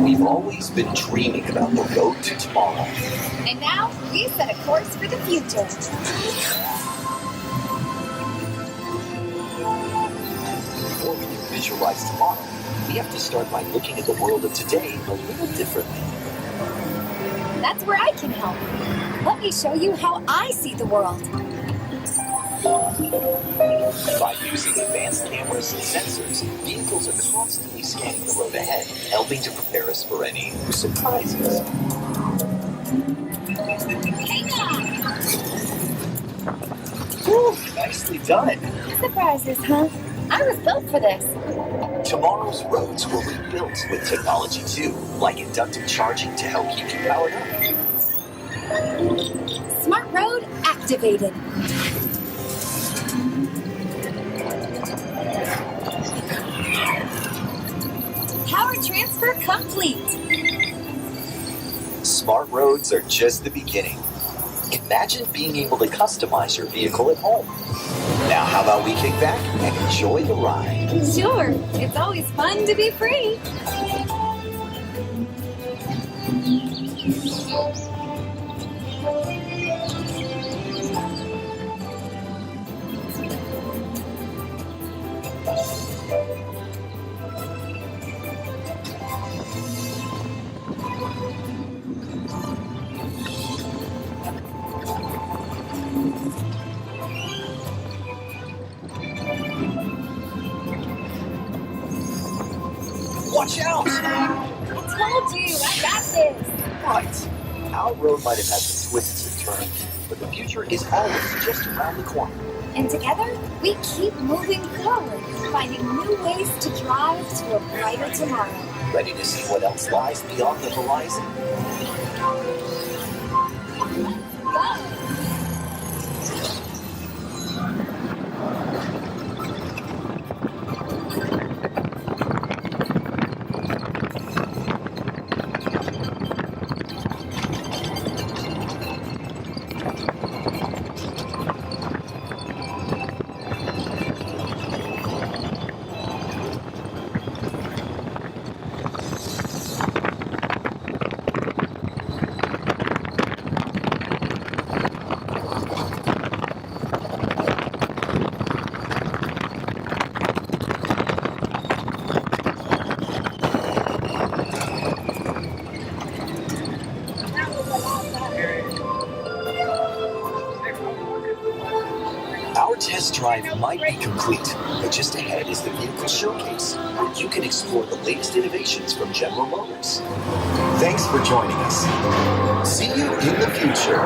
We've always been dreaming about the road to tomorrow. And now we set a course for the future. Before we can visualize tomorrow, we have to start by looking at the world of today a little differently. That's where I can help. Let me show you how I see the world. By using advanced cameras and sensors, vehicles are constantly scanning the road ahead, helping to prepare us for any surprises. Hang on! Whew, nicely done. Surprises, huh? I was built for this. Tomorrow's roads will be built with technology too, like inductive charging to help keep you powered up. Smart road activated. Power transfer complete. Smart roads are just the beginning. Imagine being able to customize your vehicle at home. Now, how about we kick back and enjoy the ride? Sure, it's always fun to be free. Watch out! I told you, I got this. Right. Our road might have had some twists and turns, but the future is always just around the corner. And together, we keep moving forward, finding new ways to drive to a brighter tomorrow. Ready to see what else lies beyond the horizon? Go! Our test drive might be complete, but just ahead is the vehicle showcase, where you can explore the latest innovations from General Motors. Thanks for joining us. See you in the future.